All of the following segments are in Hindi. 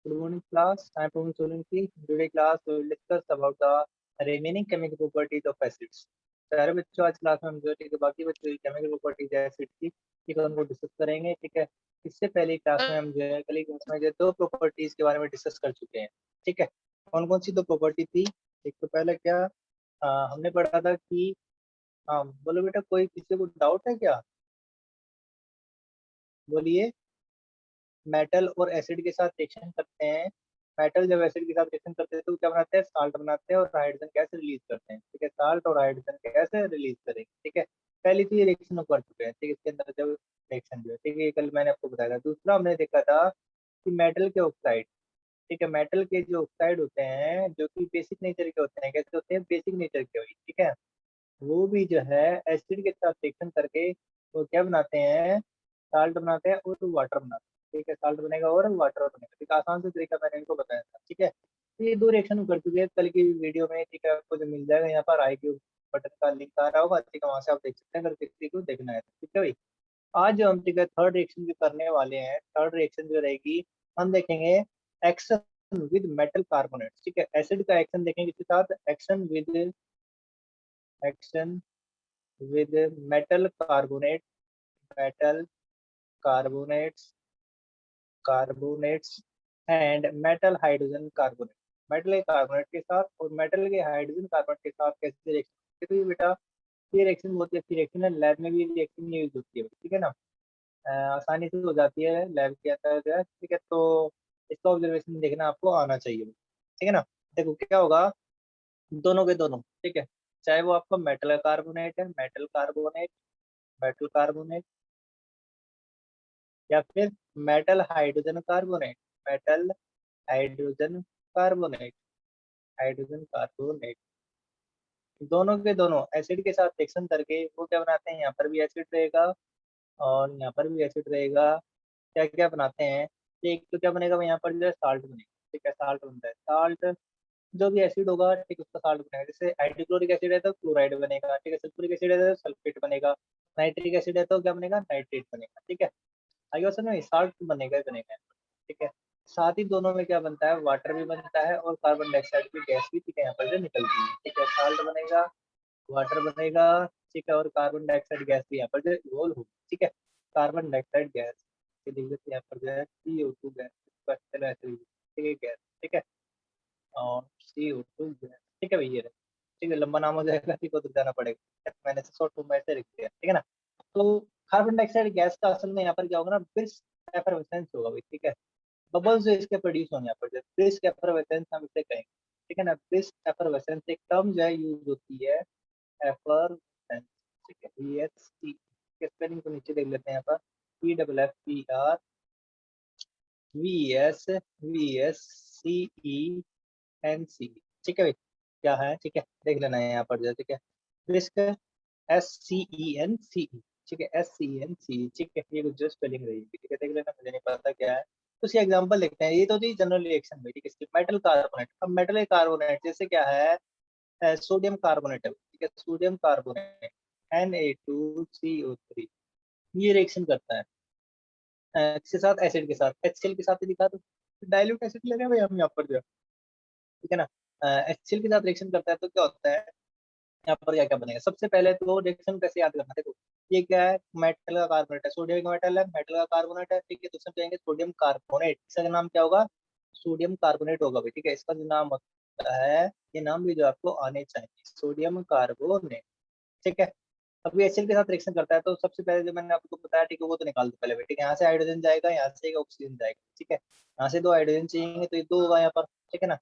Good morning, class. I am Pawan Solanki. Today class we will discuss about the remaining chemical properties of acids. सारे बच्चों आज क्लास में हम जो ठीक है बाकी बच्चों की केमिकल प्रॉपर्टीज है एसिड की ठीक है उनको डिस्कस करेंगे ठीक है। इससे पहले क्लास में हम जो है कल क्लास में जो दो प्रॉपर्टीज के बारे में डिस्कस कर चुके हैं ठीक है। कौन कौन सी दो प्रॉपर्टी थी? एक तो पहले क्या हमने पढ़ा था कि बोलो बेटा कोई किसी को डाउट है क्या? बोलिए। मेटल और एसिड के साथ रिएक्शन करते हैं। मेटल जब एसिड के साथ रिएक्शन करते हैं तो क्या बनाते हैं? साल्ट बनाते हैं और हाइड्रोजन गैस रिलीज करते हैं ठीक है। साल्ट और हाइड्रोजन गैस रिलीज करेंगे ठीक है। पहली तो ये रिएक्शन कर चुके हैं ठीक है। इसके अंदर जब रिएक्शन जो है ठीक है, कल मैंने आपको बताया था। दूसरा हमने देखा था कि मेटल के ऑक्साइड ठीक है, मेटल के जो ऑक्साइड होते हैं जो कि बेसिक नेचर के होते हैं, कैसे होते हैं? बेसिक नेचर के हुई ठीक है। वो भी जो है एसिड के साथ रिएक्शन करके वो क्या बनाते हैं? साल्ट बनाते हैं और वाटर बनाते हैं ठीक है। साल्ट बनेगा और वाटर बनेगा ठीक है। आसान से तरीका मैंने इनको बताया था ठीक है। तो ये दो रिएक्शन कर चुके हैं कल की वीडियो में ठीक है। आपको जो मिल जाएगा यहाँ पर आई क्यू बटन का लिंक आ रहा होगा ठीक है, वहां से आप देख सकते हैं अगर किसी को देखना है ठीक है भाई। आज जो हम ठीक है थर्ड रिएक्शन जो करने वाले हैं, थर्ड रिएक्शन जो रहेगी हम देखेंगे एक्शन विद मेटल कार्बोनेट ठीक है। एसिड का एक्शन देखेंगे किसके साथ? Action with metal carbonate, metal carbonates, carbonates and metal hydrogen carbonate. Metal के कार्बोनेट के साथ और मेटल के हाइड्रोजन कार्बोनेट के साथ कैसे रिएक्शन? तो ये बेटा ये रिएक्शन बहुत ही अच्छी रिएक्शन है, लैब में भी रिएक्शन यूज होती है ठीक है ना। आसानी से हो जाती है लैब के अंदर जो है ठीक है। तो इसका ऑब्जर्वेशन देखना आपको आना चाहिए ठीक है ना। देखो क्या होगा दोनों के दोनों ठीक है, चाहे वो आपका मेटल कार्बोनेट है, मेटल कार्बोनेट, मेटल कार्बोनेट या फिर metal hydrogen carbonate, metal hydrogen carbonate, hydrogen carbonate, दोनों के दोनों एसिड के साथ रिएक्शन करके वो क्या बनाते हैं? यहाँ पर भी एसिड रहेगा और यहाँ पर भी एसिड रहेगा। क्या क्या बनाते हैं? एक तो क्या बनेगा यहाँ पर जो है साल्ट बनेगा ठीक है। साल्ट बनता है, साल्ट जो भी एसिड होगा ठीक उसका साल्ट बनेगा। जैसे हाइड्रोक्लोरिक एसिड है तो क्लोराइड बनेगा ठीक है, सल्फ्यूरिक एसिड है तो सल्फेट बनेगा, नाइट्रिक एसिड है तो क्या बनेगा? नाइट्रेट बनेगा ठीक है। आगे क्वेश्चन में साल्ट बनेगा ही बनेगा ठीक है। साथ ही दोनों में क्या बनता है? वाटर भी बनता है और कार्बन डाइऑक्साइड की गैस भी ठीक है यहाँ पर जो निकलती है ठीक है। साल्ट बनेगा, वाटर बनेगा ठीक है, और कार्बन डाइऑक्साइड गैस भी यहाँ पर जो इवोल्व होगी ठीक है। कार्बन डाइऑक्साइड गैस ये लिख देते हैं यहाँ पर जो है CO2 गैस, चलो ऐसे लिख देते हैं, ठीक है गैस ठीक है। और CO2 गैस ठीक है भैया ठीक है। लंबा नाम हो जाएगा ठीक है, तो जाना पड़ेगा, मैंने शॉर्ट फॉर्म में ऐसे लिख दिया ठीक है ना। तो कार्बन डाइऑक्साइड गैस का असल में यहाँ पर क्या होगा ना, ब्रिस्क एफरवेसेंस होगा भाई ठीक है। बबल्स जो इसके प्रोड्यूस होने यहाँ पर ब्रिस्क एफरवेसेंस हम इसे कहेंगे ठीक है ना। ब्रिस्क एफरवेसेंस एक टर्म जो है यूज होती है, एफरवेसेंस ठीक है। BSC के स्पेलिंग को नीचे देख लेते हैं यहाँ पर, PFFER VSVSCENC ठीक है भाई। क्या है ठीक है, देख लेना है यहाँ पर जो ठीक है। ब्रिस्क SCENCE ठीक है, SCENCE ठीक है। ये कुछ जो स्पेलिंग रही ठीक है, देख लेना, मुझे नहीं पता क्या है। तो इसका एग्जांपल लिखते हैं, ये तो थी जनरल रिएक्शन में ठीक है। मेटल कार्बोनेट, अब मेटल कार्बोनेट जैसे क्या है सोडियम कार्बोनेट है ठीक है। सोडियम कार्बोनेट Na2CO3 ये रिएक्शन करता है किसके साथ? एसिड के साथ, HCl के साथ ही दिखा दो, डाइल्यूट एसिड ले रहे हैं भाई हम यहाँ पर जो ठीक है ना। HCl के साथ रिएक्शन करता है तो क्या होता है यहाँ पर? क्या क्या बनेगा? सबसे पहले तो रिएक्शन कैसे याद करना, देखो ये क्या है? मेटल का कार्बोनेट है, सोडियम का मेटल है, मेटल का कार्बोनेट है ठीक है। तो इसमें कहेंगे सोडियम कार्बोनेट, इसका नाम क्या होगा? सोडियम कार्बोनेट होगा भाई ठीक है। इसका जो नाम होता है, ये नाम भी जो आपको आने चाहिए, सोडियम कार्बोनेट ठीक है। अभी एसिड के साथ रिएक्शन करता है तो सबसे पहले जो मैंने आपको बताया ठीक है, वो तो निकाल दो पहले ठीक है। यहाँ से हाइड्रोजन जाएगा, यहाँ से एक ऑक्सीजन जाएगा ठीक है। यहाँ से दो हाइड्रोजन चाहिए तो ये दो होगा यहाँ पर ठीक है ना।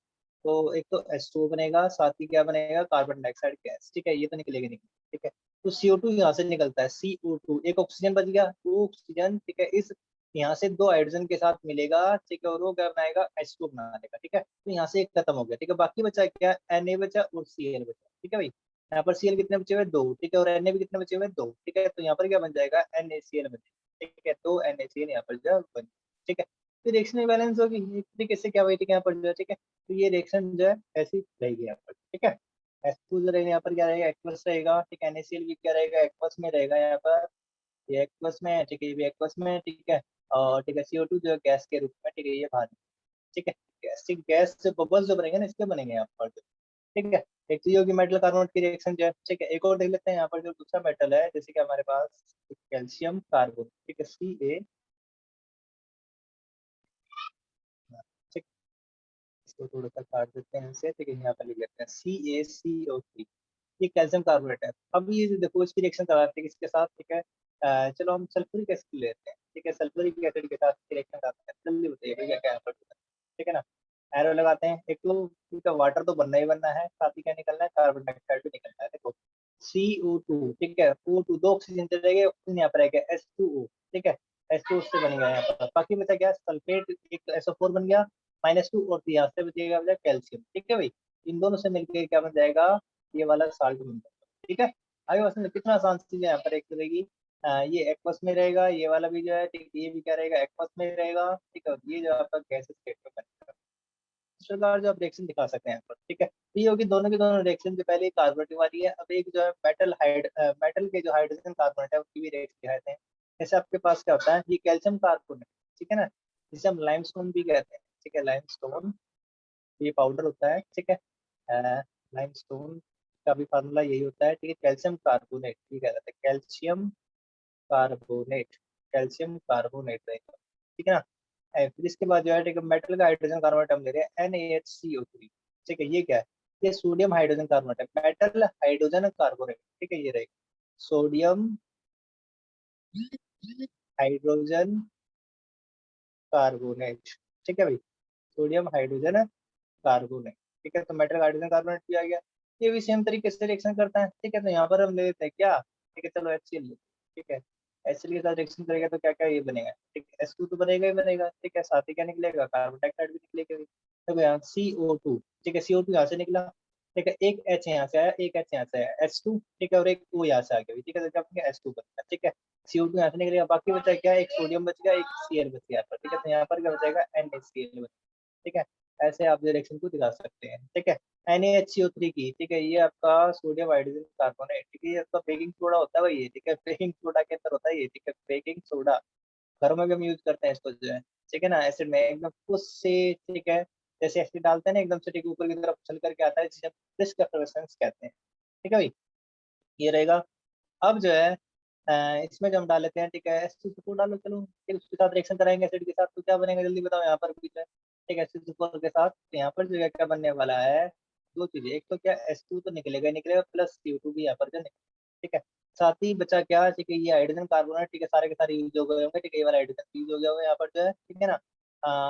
तो एक तो H2O बनेगा, साथ ही क्या बनेगा? कार्बन डाइऑक्साइड गैस ठीक है, ये तो निकलेगा नहीं ठीक है। तो CO2 यहाँ से निकलता है, CO2 एक ऑक्सीजन बच गया, दो ऑक्सीजन ठीक है। इस यहाँ से दो हाइड्रोजन के साथ मिलेगा ठीक है, और वो क्या बनाएगा? H2 बना देगा ठीक है। तो यहाँ से एक खत्म हो गया ठीक है, बाकी बचा क्या? Na बचा और Cl बचा ठीक है भाई। यहाँ पर Cl कितने बचे हुए? दो ठीक है, और Na भी कितने बचे हुए? दो ठीक है। तो यहाँ पर क्या बन जाएगा? NaCl बन जाएगा ठीक है। तो NaCl यहाँ पर जो बन ठीक है। तो रिएक्शन बैलेंस होगी इस तरीके से, क्या भाई ठीक है यहाँ पर जो है ठीक है। तो ये रिएक्शन जो है ऐसी रहेगी यहाँ पर ठीक है। H2 जो रहेगा यहाँ पर क्या रहेगा? एक्वस रहेगा ठीक है। NaCl भी क्या रहेगा? एक्वस में रहेगा यहाँ पर, ये एक्वस में है ठीक है, ये भी एक्वस में है ठीक है। और ठीक है CO2 जो है गैस के रूप में ठीक है, ये बाहर ठीक है। गैसिक गैस से बबल्स जो बनेंगे ना, इसके बनेंगे यहाँ पर, ठीक है। एक तो ये होगी मेटल कार्बोनेट की रिएक्शन जो है, ठीक है। एक और देख लेते हैं यहाँ पर, जो दूसरा मेटल है, जैसे कि हमारे पास कैल्शियम कार्बोनेट, ठीक है, Ca, ठीक, इसको थोड़ा सा काट देते हैं इसे, ठीक है। यहाँ पर लिख लेते हैं CaCO3, ये कैल्शियम कार्बोनेट है। अब ये जो देखो इसकी रिएक्शन कराते हैं किसके साथ, ठीक है। चलो हम सल्फ्यूरिक एसिड लेते हैं, ठीक है। सल्फ्यूरिक एसिड के साथ रिएक्शन कराते हैं, जल्दी बताइए भैया क्या है, ठीक है ना। एरो लगाते हैं, एक तो ठीक है, वाटर तो बनना ही बनना है, साथ ही क्या निकलना है, कार्बन डाइऑक्साइड भी निकलना है। देखो CO2, ठीक है, O2 दो ऑक्सीजन चले जाएंगे, ऑक्सीजन यहाँ पर आएगा H2O, ठीक है। H2O से बनेगा यहाँ पर, बाकी बचा क्या, सल्फेट, एक SO4 बन गया, -2, और यहाँ से बचेगा बचा कैल्शियम, ठीक है भाई। इन दोनों से मिलकर क्या बन जाएगा, ये वाला साल्ट बन जाएगा, ठीक है। आगे बस कितना आसान चीज है यहाँ पर, एक तो रहेगी ये एक्वस में रहेगा, ये वाला भी जो है, ठीक, ये भी क्या रहेगा, एक्वस में रहेगा, ठीक है। ये जो आपका गैस स्टेट में बनेगा, इस प्रकार जो आप रिएक्शन दिखा सकते हैं यहाँ पर, ठीक है। तो ये होगी दोनों की दोनों रिएक्शन, जो पहले कार्बोनेटिव वाली है, अब एक जो है मेटल के जो हाइड्रोजन कार्बोनेट है, उसकी भी रिएक्शन दिखाते हैं। जैसे आपके पास क्या होता है, ये कैल्शियम कार्बोनेट, ठीक है ना, जिसे हम लाइमस्टोन भी कहते हैं, ठीक है। लाइमस्टोन ये पाउडर होता है, ठीक है। लाइमस्टोन का भी फार्मूला यही होता है, ठीक है। कैल्शियम कार्बोनेट, ये कह रहा था, कैल्शियम कार्बोनेट, कैल्शियम कार्बोनेट रहेगा, ठीक है ना। फिर इसके बाद जो है, ठीक है, मेटल का हाइड्रोजन कार्बोनेट हम ले रहे हैं NaHCO3, ठीक है। ये क्या है, ये सोडियम हाइड्रोजन कार्बोनेट है, मेटल हाइड्रोजन कार्बोनेट, ठीक है, ये रहेगा सोडियम हाइड्रोजन कार्बोनेट, ठीक है भाई, सोडियम हाइड्रोजन कार्बोनेट, ठीक है। तो मेटल हाइड्रोजन कार्बोनेट भी आ गया, ये भी सेम तरीके से रिएक्शन करता है, ठीक है। तो यहाँ पर हम ले लेते हैं क्या, ठीक है, चलो HCl, ठीक है। HCl के साथ रिएक्शन करेगा तो क्या क्या ये बनेगा, ठीक है, H2 तो बनेगा ही बनेगा, ठीक है। साथ ही क्या निकलेगा, कार्बन डाइऑक्साइड भी निकलेगा, देखो यहाँ CO2, ठीक है, CO2 यहाँ से निकला, ठीक है। एक H यहाँ से आया, एक H यहाँ से आया, H2, ठीक है, और एक O यहाँ से आ गया, ठीक है। तो क्या बनेगा, H2 बनेगा, ठीक है। CO2 यहाँ से निकलेगा, बाकी बचा क्या, एक सोडियम बच गया, एक Cl बच गया, ठीक है। तो यहाँ पर क्या बचेगा, NaCl, ठीक है। ऐसे आप रिएक्शन को दिखा सकते हैं, ठीक है। NaHCO3 की, ठीक है, ये आपका सोडियम हाइड्रोजन कार्बोनेट, ठीक है, ये आपका बेकिंग सोडा होता है भाई, ये ठीक है, बेकिंग सोडा के अंदर होता है ये, ठीक है, बेकिंग सोडा। घरों में भी हम यूज करते हैं इसको जो है, ठीक है ना। एसिड में एकदम खुद से, ठीक है, जैसे एसिड डालते हैं ना, एकदम से ठीक ऊपर की तरफ उछल करके आता है, जिसे ब्रिस्क एफलोरेसेंस कहते हैं, ठीक है भाई, ये रहेगा। अब जो है इसमें जो हम डाल लेते हैं, ठीक है, H2SO4 डालो, चलो, फिर उसके साथ रिएक्शन कराएंगे एसिड के साथ, तो क्या बनेगा जल्दी बताओ यहाँ पर भी जो है, ठीक है। H2SO4 के साथ तो यहाँ पर जो है क्या बनने वाला है, दो चीजें, एक तो क्या, H2 तो निकलेगा ही निकलेगा, प्लस CO2 भी यहाँ पर जो निकलेगा, ठीक है। साथ ही बचा क्या, ठीक है, ये हाइड्रोजन कार्बोनेट, ठीक है, सारे के सारे यूज हो गए होंगे, ठीक है, ये वाला हाइड्रोजन यूज हो गया होगा यहाँ पर जो है, ठीक है ना।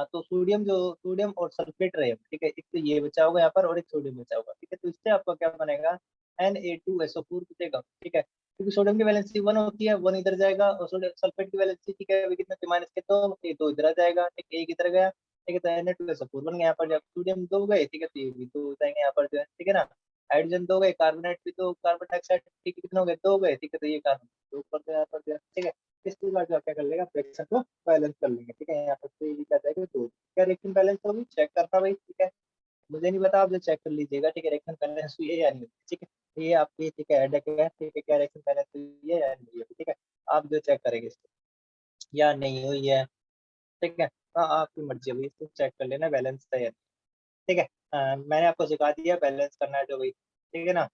तो सोडियम और सल्फेट रहे, ठीक है, एक तो ये बचा होगा यहाँ पर, और एक सोडियम बचा होगा, ठीक है। तो इससे आपका क्या बनेगा, Na2SO4 बचेगा, ठीक है। क्योंकि सोडियम की वैलेंसी 1 होती है, 1 इधर जाएगा, और सोडियम सल्फेट की वैलेंसी, ठीक है, अभी कितने थे, माइनस के, तो ये 2 इधर आ जाएगा, ठीक है, एक इधर गया, ठीक है। तो Na2SO4 बन गया यहाँ पर, जब सोडियम 2 गए, ठीक है, तो ये भी 2 हो जाएंगे यहाँ पर जो है, ठीक है ना। हाइड्रोजन 2 गए, कार्बोनेट भी 2, कार्बन डाइऑक्साइड, ठीक है, कितने हो गए, 2 गए, ठीक है। तो ये कार्बन 2 ऊपर से यहाँ पर जो है, ठीक है। इसके बाद जो आप क्या कर लेगा, फ्रैक्शन को बैलेंस कर लेंगे, ठीक है। यहाँ पर तो ये भी क्या जाएगा, 2, क्या रिएक्शन बैलेंस होगी, चेक करना भाई, ठीक है। मुझे नहीं पता, आप जो चेक कर लीजिएगा, ठीक है, रिएक्शन बैलेंस हुई है या नहीं हुई, ठीक है। ये आपकी, ठीक है, हेडेक है, ठीक है, क्या रिएक्शन बैलेंस हुई है या नहीं हुई है, ठीक है। आप जो चेक करेंगे इसको, या नहीं हुई है, ठीक है। हाँ, आपकी मर्जी है भाई, इसको चेक कर लेना बैलेंस है या नहीं, ठीक है। मैंने आपको सिखा दिया बैलेंस करना है जो भाई, ठीक है ना।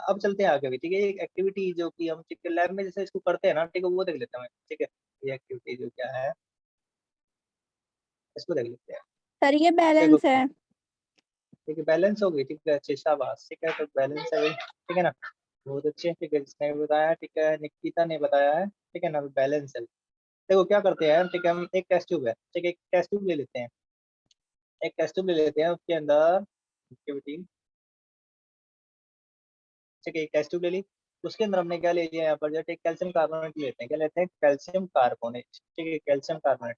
अब चलते हैं आगे भी, ठीक है। एक एक्टिविटी जो कि हम, ठीक है, लैब में जैसे इसको करते हैं ना, ठीक है, वो देख लेते हैं, ठीक है। ये एक्टिविटी जो क्या है, इसको देख लेते हैं, सर ये देखो, बैलेंस है। ठीक है, बैलेंस हो गई, ठीक है, अच्छी शाबाश, ठीक है। तो बैलेंस है भाई, ठीक है ना, बहुत अच्छे, ठीक है, जिसने भी बताया, ठीक है, निकिता ने बताया है, ठीक है ना, बैलेंस है। देखो क्या करते हैं, ठीक है, हम एक टेस्ट ट्यूब है, ठीक है, एक टेस्ट ट्यूब ले लेते हैं, एक टेस्ट ट्यूब ले लेते हैं, उसके अंदर एक्टिविटी, ठीक है, एक टेस्ट ट्यूब ले ली, उसके अंदर हमने क्या ले लिया यहाँ पर, जो एक कैल्शियम कार्बोनेट लेते हैं, क्या लेते हैं, कैल्शियम कार्बोनेट, ठीक है, कैल्शियम कार्बोनेट।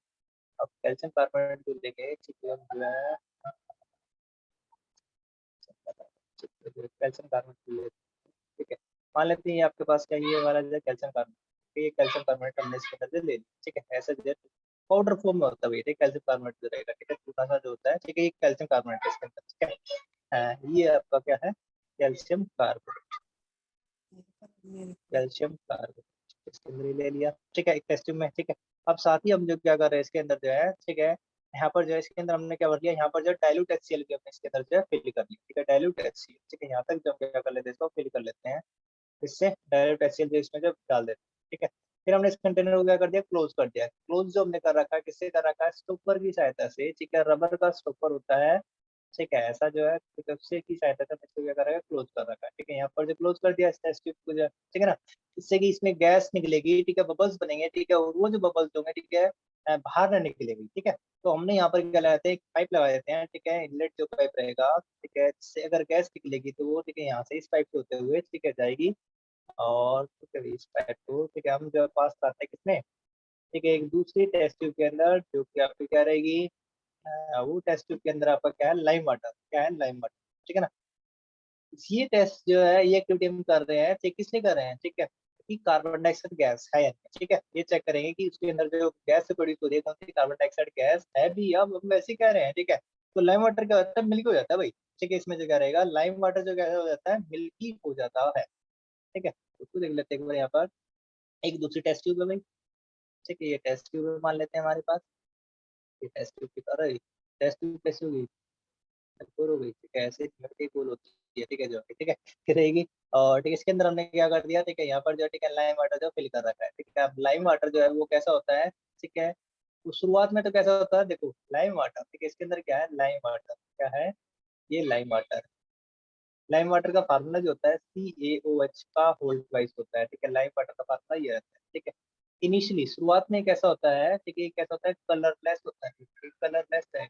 अब कैल्शियम कार्बोनेट को लेके, ठीक है, हम जो है कैल्शियम कार्बोनेट ले, ठीक है। मान लेते हैं ये आपके पास क्या, ये वाला जो है कैल्शियम कार्बोनेट, ये कैल्शियम कार्बोनेट हमने इसके अंदर से ले लिया, ठीक है। ऐसे जो पाउडर फॉर्म में होता है, ठीक है, कैल्शियम कार्बोनेट जो रहेगा, ठीक है, छोटा सा जो होता है, ठीक है, ये कैल्शियम कार्बोनेट है इसके अंदर, ठीक है। ये आपका क्या है, कैल्शियम कार्बोनेट, कैल्शियम कार्बोनेट इसके अंदर ही ले लिया, ठीक है, एक टेस्ट ट्यूब में, ठीक है। अब साथ ही हम जो क्या कर रहे हैं इसके अंदर जो है, ठीक है, यहाँ पर जो है इसके अंदर हमने क्या कर लिया, यहाँ पर जो डाइल्यूट HCl की हमने इसके अंदर जो है फिल कर लिया, ठीक है, डाइल्यूट HCl, ठीक है, यहाँ तक जो हम क्या कर लेते हैं इसको फिल कर लेते हैं, इससे डायरेक्ट HCl जो इसमें जो डाल देते हैं, ठीक है। फिर हमने इस कंटेनर को क्या कर दिया, क्लोज कर दिया। क्लोज जो हमने कर रखा है किससे कर रखा है, स्टॉपर की सहायता से, ठीक है, रबर का स्टॉपर होता है, ठीक है, ऐसा जो है, ठीक है, उससे की सहायता से इसको क्या करेगा, क्लोज कर रखा है, ठीक है। यहाँ पर जो क्लोज कर दिया इस टेस्ट ट्यूब को जो है, ठीक है ना, इससे कि इसमें गैस निकलेगी, ठीक है, बबल्स बनेंगे, ठीक है, और वो जो बबल्स होंगे, ठीक है, बाहर ना निकलेगी, ठीक है। तो हमने यहाँ पर क्या लगाते हैं, एक पाइप लगा देते हैं, ठीक है, इनलेट जो पाइप रहेगा, ठीक है, इससे अगर गैस निकलेगी तो वो, ठीक है, यहाँ से इस पाइप से होते हुए, ठीक है, जाएगी, और ठीक है इस पाइप को, ठीक है, हम जो पास करते हैं किसमें, ठीक है, एक दूसरी टेस्ट ट्यूब के अंदर, जो कि आपकी क्या रहेगी, वो टेस्ट ट्यूब के अंदर आपका क्या है, लाइम वाटर, क्या है, लाइम वाटर, ठीक है ना। ये टेस्ट जो है, ये एक्टिविटी हम कर रहे हैं, ठीक किस लिए कर रहे हैं, ठीक है, कि कार्बन डाइऑक्साइड गैस है या नहीं, ठीक है, ये चेक करेंगे कि उसके अंदर जो गैस प्रोड्यूस हो रही है कौन सी कार्बन डाइऑक्साइड गैस है भी, अब हम वैसे ही कह रहे हैं, ठीक है। तो लाइम वाटर क्या होता है, मिल्की हो जाता है भाई, ठीक है, इसमें जो क्या रहेगा, लाइम वाटर जो क्या हो जाता है, मिल्की हो जाता है, ठीक है। उसको देख लेते हैं एक बार यहाँ पर, एक दूसरी टेस्ट ट्यूब है भाई, ठीक है, ये टेस्ट ट्यूब मान लेते हैं हमारे पास, ये टेस्ट ट्यूब की तरह ही, टेस्ट ट्यूब कैसे होगी, गोल हो गई, ठीक है, ऐसे लड़के गोल होती है, ठीक है, जो ठीक है फिर रहेगी। और ठीक है, इसके अंदर हमने क्या कर दिया, ठीक है, यहाँ पर जो ठीक है लाइम वाटर जो फिल कर रखा है, ठीक है। अब लाइम वाटर जो है वो कैसा होता है, ठीक है, तो शुरुआत में तो कैसा होता है, देखो लाइम वाटर, ठीक है, इसके अंदर क्या है, लाइम वाटर क्या है, ये लाइम वाटर, लाइम वाटर का फार्मूला जो होता है CaOH का होल ट्वाइस होता है, ठीक है, लाइम वाटर का फार्मूला ये रहता है, ठीक है। इनिशियली शुरुआत में कैसा होता है, ठीक है, ये कैसा होता है, कलरलेस होता है, कलरलेस है,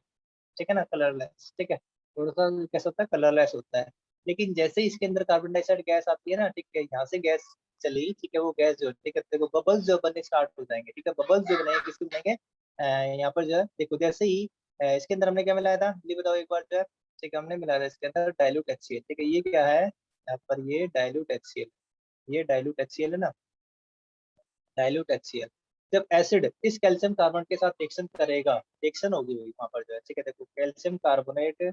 ठीक है ना, कलरलेस, ठीक है, थोड़ा सा कैसा होता है, कलरलेस होता है। लेकिन जैसे ही इसके अंदर कार्बन डाइऑक्साइड गैस आती है ना, ठीक है, यहाँ से गैस चली, ठीक है, वो गैस जो, ठीक है, देखो बबल्स जो बनने स्टार्ट हो जाएंगे, ठीक है, बबल्स जो बनेंगे किसके बनेंगे, यहाँ पर जो है देखो, जैसे ही इसके अंदर हमने क्या मिलाया था, ये बताओ एक बार जो है, ठीक है, हमने मिलाया था इसके अंदर डाइल्यूट HCl, ठीक है, ये क्या है, यहाँ पर ये डाइल्यूट HCl, ये डाइल्यूट HCl है ना, डाइल्यूट HCl। जब एसिड इस कैल्शियम कार्बोनेट के साथ रिएक्शन करेगा, रिएक्शन होगी वही वहां पर जो है, ठीक है, देखो कैल्शियम कार्बोनेट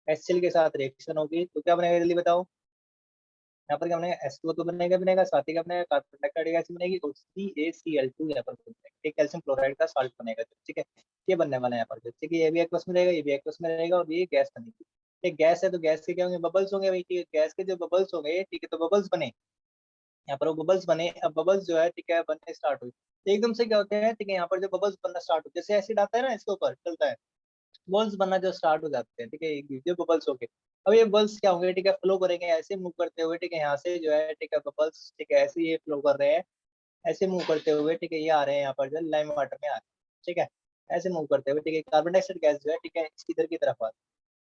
HCl के साथ रिएक्शन होगी तो क्या बनेगा, जल्दी बताओ, यहाँ पर क्या बनेगा, H2O तो बनेगा बनेगा, साथ ही क्या बनेगा, कार्बन डाइऑक्साइड गैस बनेगी, और CaCl2 यहाँ पर बनेगा, ठीक, कैल्शियम क्लोराइड का साल्ट बनेगा, ठीक है, ये बनने वाला है यहाँ पर, ठीक है, ये भी एक्वस में रहेगा, ये भी एक्वस में रहेगा, और ये गैस बनेगी, ठीक, गैस है तो गैस के क्या होंगे, बबल्स होंगे भाई, ठीक है, गैस के जो बबल्स होंगे, ठीक है, तो बबल्स बने, यहाँ पर वो बबल्स बने, अब बबल्स जो है, ठीक है, बनने स्टार्ट हुई, तो एकदम से क्या होते हैं, ठीक है, यहाँ पर जो बबल्स बनना स्टार्ट होते हैं, जैसे एसिड आता है ना इसके ऊपर चलता है, बबल्स बनना जो स्टार्ट हो जाते हैं, ठीक है, ये बबल्स हो गए। अब ये बबल्स क्या होंगे, ठीक है, फ्लो करेंगे ऐसे मूव करते हुए, ठीक है, यहाँ से जो है, ठीक है, बबल्स, ठीक है, ऐसे ये फ्लो कर रहे हैं, ऐसे मूव करते हुए, ठीक है, ये आ रहे हैं यहाँ पर जो लाइम वाटर में आ रहे हैं, ठीक है, ऐसे मूव करते हुए, ठीक है, कार्बन डाइऑक्साइड गैस जो है, ठीक है, इसकी इधर की तरफ आ रही है।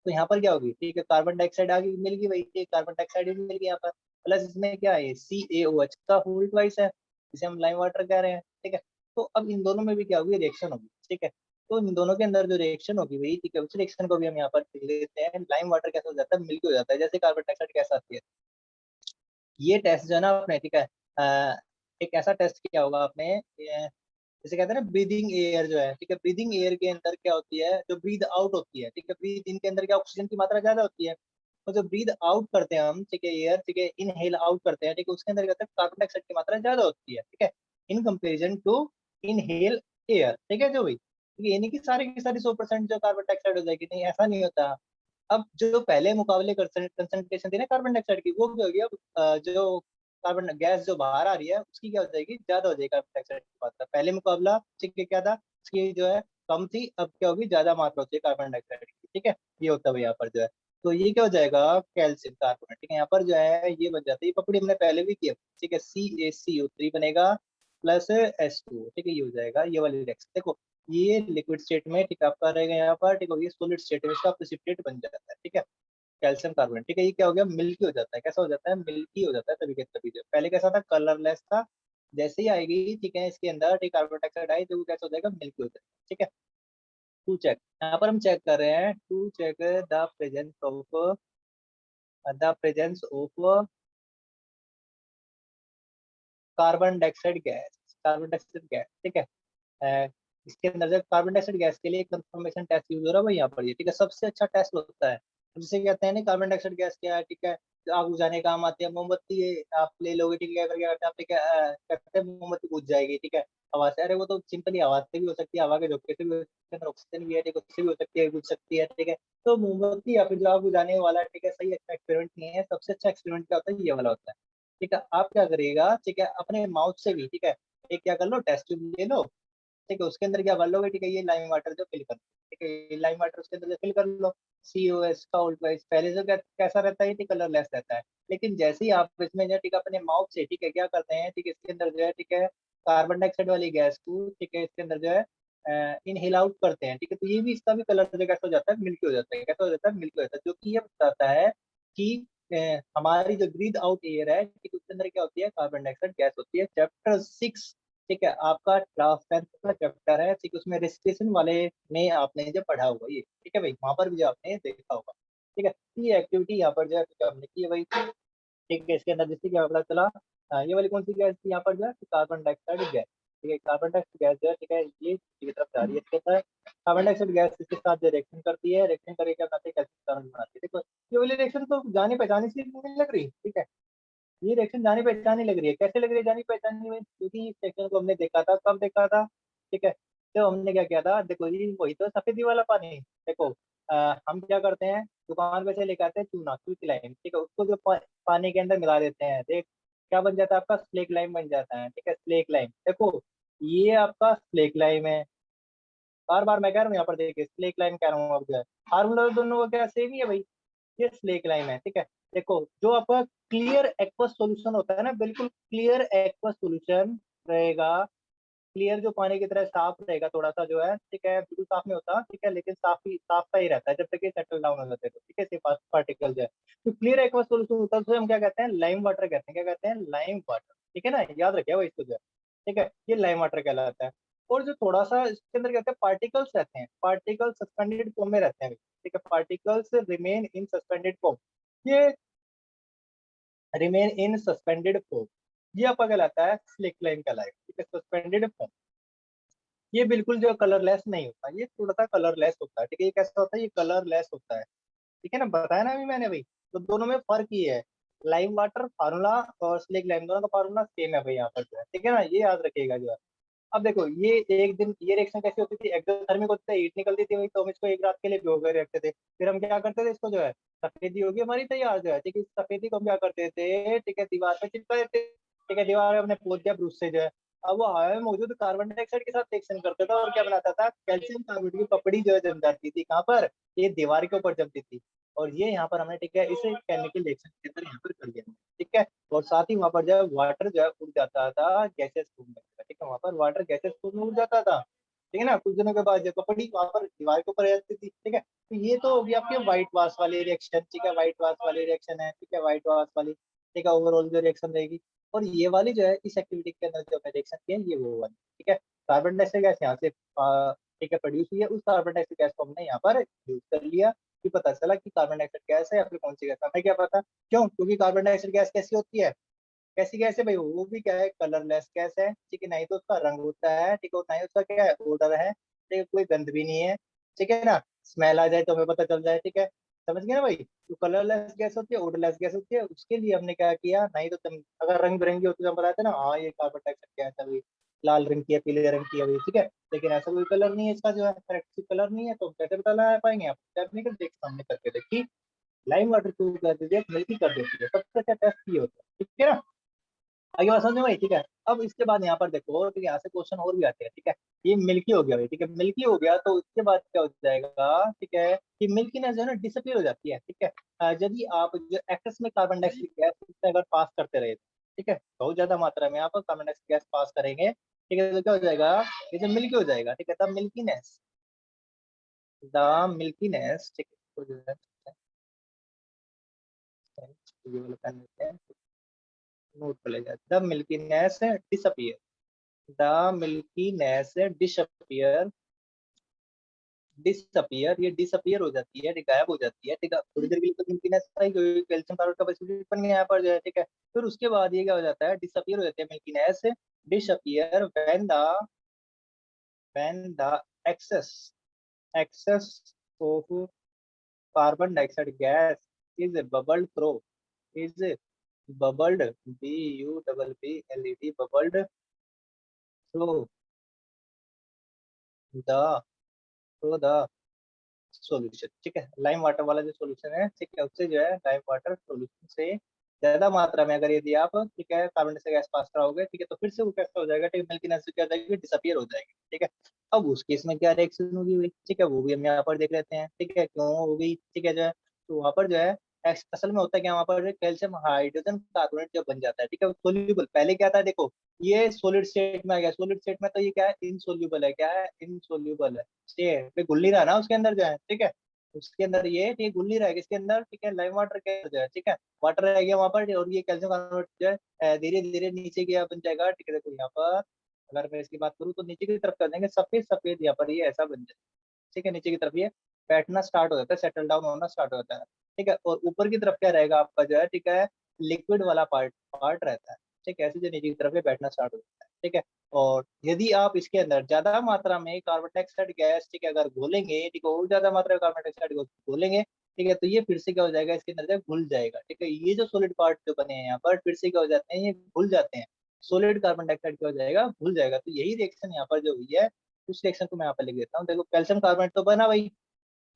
तो यहाँ पर क्या होगी, ठीक है, कार्बन डाइऑक्साइड आ गई, मिल गई भाई, ठीक है, कार्बन डाइऑक्साइड भी मिल गई यहाँ पर, प्लस इसमें क्या है, CaOH का होल ट्वाइस है, जिसे हम लाइम वाटर कह रहे हैं, ठीक है। तो अब इन दोनों में भी क्या होगी, रिएक्शन होगी, ठीक है। तो इन दोनों के अंदर जो रिएक्शन होगी भाई, ठीक है, उस रिएक्शन को भी हम यहाँ पर लिख लेते हैं, लाइम वाटर कैसा हो जाता है, मिल्की हो जाता है, जैसे कार्बन डाइऑक्साइड गैस आती है। ये टेस्ट जो है ना आपने, ठीक है, एक ऐसा टेस्ट किया होगा आपने, जैसे कहते हैं ना ब्रीदिंग एयर जो है, ठीक है, ब्रीदिंग एयर के अंदर क्या होती है, जो ब्रीद आउट होती है, ठीक है, ब्रीद इन के अंदर क्या ऑक्सीजन की मात्रा ज्यादा होती है, और जो ब्रीद आउट करते हैं हम, ठीक है, एयर, ठीक है, इनहेल आउट करते हैं, ठीक है, उसके अंदर क्या होता है, कार्बन डाइऑक्साइड की मात्रा ज्यादा होती है, ठीक है, in comparison to inhale air, ठीक है, जो भी, ठीक है, यानी कि सारी की सारी 100% जो कार्बन डाइऑक्साइड हो जाएगी, नहीं ऐसा नहीं होता। अब जो पहले मुकाबले कंसंट्रेशन थी ना कार्बन डाइऑक्साइड की, वो क्या होगी, अब जो कार्बन गैस जो बाहर आ रही है उसकी क्या हो जाएगी, ज्यादा हो जाएगी कार्बन डाइऑक्साइड की मात्रा, पहले मुकाबला, ठीक है, क्या था, उसकी जो है कम थी, अब क्या होगी, ज्यादा मात्रा होती है कार्बन डाइऑक्साइड की, ठीक है, ये होता है यहाँ पर जो है। तो ये क्या हो जाएगा, कैल्शियम कार्बोनेट, ठीक है, यहाँ पर जो है ये बन जाता है, ये पकड़ी हमने पहले भी किया, ठीक है, CaCO3 बनेगा प्लस H2O, ठीक है, ये हो जाएगा, ये वाली रिएक्शन देखो, ये लिक्विड स्टेट में, ठीक है, आपका रहेगा यहाँ पर, ठीक है, ये सॉलिड स्टेट में इसका प्रेसिपिटेट बन जाता है, ठीक है, कैल्शियम कार्बोनेट, ठीक है, ये क्या हो गया, मिल्की हो जाता है, कैसा हो जाता है, मिल्की हो जाता है, तभी के तभी जो पहले कैसा था, कलरलेस था, जैसे ही आएगी, ठीक है, इसके अंदर ठीक कार्बन डाइऑक्साइड आई तो वो कैसा हो जाएगा, मिल्की हो जाएगा, ठीक है। टू चेक, यहाँ पर हम चेक कर रहे हैं, to check the presence of carbon dioxide gas, carbon dioxide gas, ठीक है। अ, इसके अंदर जब कार्बन डाइऑक्साइड गैस के लिए कंफर्मेशन टेस्ट यूज हो रहा है, वो यहाँ पर ये, ठीक है, सबसे अच्छा टेस्ट होता है, जिसे कहते हैं ना कार्बन डाइऑक्साइड गैस क्या है, ठीक है, तो आग बुझाने का काम आती है, मोमबत्ती आप ले लोगे, ठीक है, अगर क्या करते हैं आप, ठीक है, करते हैं मोमबत्ती बुझ जाएगी, ठीक है, हवा से, अरे वो तो सिंपली आवाज से भी हो सकती है, हवा के झोंके से भी, उसके अंदर ऑक्सीजन भी है, ठीक है, उससे भी हो सकती है, बुझ सकती है, ठीक है। तो मोमबत्ती या फिर जो आग बुझाने वाला, ठीक है, सही अच्छा एक्सपेरिमेंट नहीं है। सबसे अच्छा एक्सपेरिमेंट क्या होता है, ये वाला होता है। ठीक है, आप क्या करिएगा, ठीक है, अपने माउथ से भी, ठीक है, एक क्या कर लो, टेस्ट ट्यूब ले लो, ठीक है, उसके अंदर क्या भर लोगे, ठीक है, ये लाइम वाटर जो फिल कर, ठीक है, ये लाइम वाटर उसके अंदर जो फिल कर लो, COS का उल्ट वाइज पहले से कैसा रहता है, ठीक कलरलेस रहता है। लेकिन जैसे ही आप इसमें जो, ठीक है, अपने माउथ से, ठीक है, क्या करते हैं, ठीक है, इसके अंदर जो है, ठीक है, कार्बन डाइऑक्साइड वाली गैस को, ठीक है, इसके अंदर जो है इनहेल आउट करते हैं, ठीक है, तो ये भी इसका भी कलर जो कैसा हो जाता है, मिल्की हो जाता है। कैसा हो जाता है, मिल्की हो जाता है, जो कि ये बताता है कि हमारी जो ब्रीद आउट एयर है, ठीक है, उसके अंदर क्या होती है, कार्बन डाइऑक्साइड गैस होती है। चैप्टर 6, ठीक है, आपका क्लास 10 का चैप्टर है, ठीक है, उसमें रेस्पिरेशन वाले में आपने जो पढ़ा होगा ये, ठीक है भाई, वहां पर भी जो आपने देखा होगा, ठीक है। ये एक्टिविटी यहाँ पर जो है, ठीक है, हमने की है भाई, ठीक है। इसके अंदर जिससे क्या पता चला, ये वाली कौन सी गैस थी यहाँ पर जो है, कार्बन डाइऑक्साइड गैस, ठीक है, कार्बन डाइऑक्साइड गैस जो है, ठीक है, ये की तरफ जा रही है, इसके अंदर कार्बन डाइऑक्साइड गैस इसके साथ जो रिएक्शन करती है, रिएक्शन करके क्या बनाती है, कैल्शियम कार्बन बनाती है। देखो ये वाली रिएक्शन तो जानी पहचानी सी नहीं लग रही, ठीक है, ये रिएक्शन जानी पहचानी लग रही है। कैसे लग रही है जानी पहचानी में, क्योंकि इस रिएक्शन को हमने देखा था, कब देखा था, ठीक है, तो हमने क्या किया था, देखो ये वही तो सफेदी वाला पानी, देखो हम क्या करते हैं, दुकान पे से लेकर आते हैं चूना, क्विक लाइम, ठीक है, उसको जो पानी के अंदर मिला देते हैं, देख क्या बन जाता है, आपका स्लेक लाइम बन जाता है, ठीक है, स्लेक लाइम। देखो ये आपका स्लेक लाइम है, बार बार मैं कह रहा हूँ यहाँ पर, देखिए स्लेक लाइम कह रहा हूँ, अब जो है फार्मूला दोनों का क्या सेम ही है भाई, ये स्लेक लाइम है, ठीक है। देखो जो आपका क्लियर एक्वस सॉल्यूशन होता है ना, बिल्कुल क्लियर एक्वस सॉल्यूशन रहेगा, क्लियर जो पानी की तरह साफ रहेगा, थोड़ा सा जो है, ठीक है, बिल्कुल साफ नहीं होता, ठीक है, लेकिन साफ सा ही रहता है जब तक ये सेटल डाउन हो जाते हैं, तो ठीक है, सिर्फ पार्टिकल जो है, तो क्लियर एक्वस सॉल्यूशन होता है, उसे हम क्या कहते हैं, लाइम वाटर कहते हैं। क्या कहते हैं, लाइम वाटर, ठीक है ना, याद रखिए वो इसको जो है, ठीक है, ये लाइम वाटर कहलाता है। और जो थोड़ा सा इसके अंदर कहते हैं, पार्टिकल्स रहते हैं, पार्टिकल सस्पेंडेड फॉर्म में रहते हैं, ठीक है, particles remain in suspended form, ये रिमेन इन सस्पेंडेड फॉर्म, ये आपका कहलाता है स्लिक लाइन कहलाएगा, ठीक है, सस्पेंडेड फॉर्म। ये बिल्कुल जो कलरलेस नहीं होता, ये थोड़ा सा कलरलेस होता है, ठीक है, ये कैसा होता है, ये कलरलेस होता है, ठीक है ना, बताया ना अभी मैंने भाई। तो दोनों में फर्क ये है, लाइम वाटर फार्मूला और स्लिक लाइम दोनों का फार्मूला सेम है भाई यहाँ पर जो है, ठीक है ना, ये याद रखिएगा जो है। अब देखो ये एक दिन ये रिएक्शन कैसी होती थी, एक्सोथर्मिक होती थी, हीट निकलती थी वही, तो हम इसको एक रात के लिए भिगो कर रखते थे, फिर हम क्या करते थे, इसको जो है सफेदी होगी हमारी तैयार जो है, ठीक है, इस सफेदी को हम क्या करते थे, ठीक है, दीवार पे चिपका देते, ठीक है, दीवार पे हमने पोत दिया ब्रूस से जो है। अब वो हवा में मौजूद कार्बन डाइऑक्साइड के साथ रिएक्शन करता था और क्या बनाता था, कैल्शियम कार्बोनेट की पपड़ी जो है जम जाती थी, कहाँ पर, ये दीवार के ऊपर जमती थी। और ये यहाँ पर हमने, ठीक है, इसे केमिकल रिएक्शन के अंदर यहाँ पर कर दिया, ठीक है। और साथ ही वहां पर जो है वाटर जो है उड़ जाता था गैसेस फॉर्म में, ठीक है, वहां पर वाटर गैसेस फॉर्म में उड़ जाता था, ठीक है ना। कुछ दिनों के बाद जो कपड़ी वहां पर दीवार के ऊपर रह जाती थी, ठीक है। तो ये तो होगी आपकी व्हाइट वाश वाली रिएक्शन, ठीक है, व्हाइट वाश वाली रिएक्शन है, ठीक है, व्हाइट वाश वाली, ठीक है, ओवरऑल जो रिएक्शन रहेगी। और ये वाली जो है इस एक्टिविटी के अंदर जो रिएक्शन की है, ये वो वाली, ठीक है, कार्बन डाइऑक्साइड गैस यहाँ से ठीक है प्रोड्यूस हुई है, उस कार्बन डाइऑक्साइड गैस को हमने यहाँ पर यूज कर लिया, कि पता चला कि कार्बन डाइऑक्साइड गैस है या फिर कौन सी गैस है, हमें क्या पता, क्यों, क्योंकि कार्बन डाइऑक्साइड गैस कैसी होती है, कैसी गैस है भाई, वो भी क्या है, कलरलेस गैस है, ठीक है, नहीं तो उसका रंग होता है, ठीक है, और नहीं उसका क्या है, ओडर है, ठीक है, कोई गंध भी नहीं है, ठीक है ना, स्मेल आ जाए तो हमें पता चल जाए, ठीक है, समझ गए ना भाई। तो कलरलेस गैस होती है, ओडरलेस गैस होती है, उसके लिए हमने क्या किया, नहीं तो तुम अगर रंग बिरंगी होती तो हम बताते ना, हाँ ये कार्बन डाइऑक्साइड गैस है भाई, लाल रंग की है, पीले रंग की है भाई, ठीक है। लेकिन ऐसा कोई कलर नहीं है इसका जो है, करेक्ट कलर नहीं है, तो हम कैसे पता लगा पाएंगे, आप टेक्निकल देख सामने करके देखिए, लाइम वाटर को कर दीजिए, मिल्की कर देती है, सबसे अच्छा टेस्ट ये होता है, ठीक है ना। आगे बात समझ में भाई, ठीक है। अब इसके बाद यहाँ पर देखो, ठीक है, यहाँ से क्वेश्चन और भी आते हैं, ठीक है। ये मिल्की हो गया भाई, ठीक है, मिल्की हो गया, तो उसके बाद क्या हो जाएगा, ठीक है, कि मिल्कीनेस जो है ना डिसअपियर हो जाती है, ठीक है। यदि आप जो एक्सेस में कार्बन डाइऑक्साइड गैस अगर पास करते रहे, ठीक है, बहुत ज्यादा मात्रा में आप कार्बन डाइऑक्साइड गैस पास करेंगे, ठीक है, तो क्या हो जाएगा, ये जो मिल्की हो जाएगा, ठीक है, तब मिल्कीनेस, द मिल्कीनेस, ठीक है, तो जो है, ये वाला पेन लेते हैं, नोट कर लेगा, the milkiness disappear, the milkiness disappear, disappear, ये डिसअपियर हो जाती है, ठीक है, गायब हो जाती है, ठीक है, थोड़ी देर के लिए तो मिल्कीनेस आई, कैल्शियम कार्बोनेट का सब्स्टिट्यूट बन गया यहाँ पर जो है, ठीक है। फिर उसके बाद ये क्या हो जाता है, डिसअपियर हो जाती है milkiness, disappear when the excess excess of carbon dioxide gas is bubbled through, is bubbled, BUBBLED, bubbled through, the तो द सॉल्यूशन, ठीक है। लाइम वाटर वाला जो सॉल्यूशन है, ठीक है, उससे जो है लाइम वाटर सॉल्यूशन से ज्यादा मात्रा में अगर यदि आप, ठीक है, कार्बन डाइऑक्साइड गैस पास कराओगे, ठीक है, तो फिर से वो कैसा हो जाएगा, ठीक है, मिल्की एसिड क्या हो जाएगी, डिसअपियर हो जाएगी, ठीक है। अब उस केस में क्या रिएक्शन होगी हुई, ठीक है, वो भी हम यहाँ पर देख लेते हैं, ठीक है, क्यों हो गई, ठीक है, जो है तो वहाँ पर जो है असल में होता है क्या, वहाँ पर कैल्शियम हाइड्रोजन कार्बोनेट जो बन जाता है, ठीक है, सोल्यूबल। पहले क्या था देखो, ये सॉलिड स्टेट में आ गया, सॉलिड स्टेट में तो ये क्या है, इनसोल्यूबल है, क्या है, इनसोल्यूबल है, ठीक है, घुल नहीं रहा ना उसके अंदर जो है, ठीक है, उसके अंदर ये, ठीक है, घुल नहीं रहा है इसके अंदर, ठीक है, लाइम वाटर के अंदर जो है, ठीक है, वाटर रह गया वहां पर, और ये कैल्शियम कार्बोनेट जो है धीरे धीरे नीचे गया बन जाएगा, ठीक है। देखो यहाँ पर अगर मैं इसकी बात करूँ तो नीचे की तरफ कर देंगे, सफेद सफेद यहाँ पर ये ऐसा बन जाए, ठीक है, नीचे की तरफ ये बैठना स्टार्ट हो जाता है, सेटल डाउन होना स्टार्ट हो जाता है, ठीक है। और ऊपर की तरफ क्या रहेगा आपका जो है, ठीक है, लिक्विड वाला पार्ट पार्ट रहता है, ठीक है, ऐसे जो नीचे की तरफ ये बैठना स्टार्ट हो जाता है, ठीक है। और यदि आप इसके अंदर ज्यादा मात्रा में कार्बन डाइऑक्साइड गैस, ठीक है, अगर घोलेंगे, ठीक है, और ज्यादा मात्रा में कार्बन डाइऑक्साइड घोलेंगे, ठीक है, तो ये फिर से क्या हो जाएगा, इसके अंदर से घुल जाएगा, ठीक है। ये जो सॉलिड पार्ट जो बने हैं यहाँ पर फिर से क्या हो जाते हैं, ये घुल जाते हैं, सॉलिड कार्बन डाइऑक्साइड क्या हो जाएगा, घुल जाएगा। तो यही रिएक्शन यहाँ पर जो हुई है, उस रिएक्शन को मैं यहाँ पर लिख देता हूँ। देखो कैल्शियम कार्बोनेट तो बना भाई,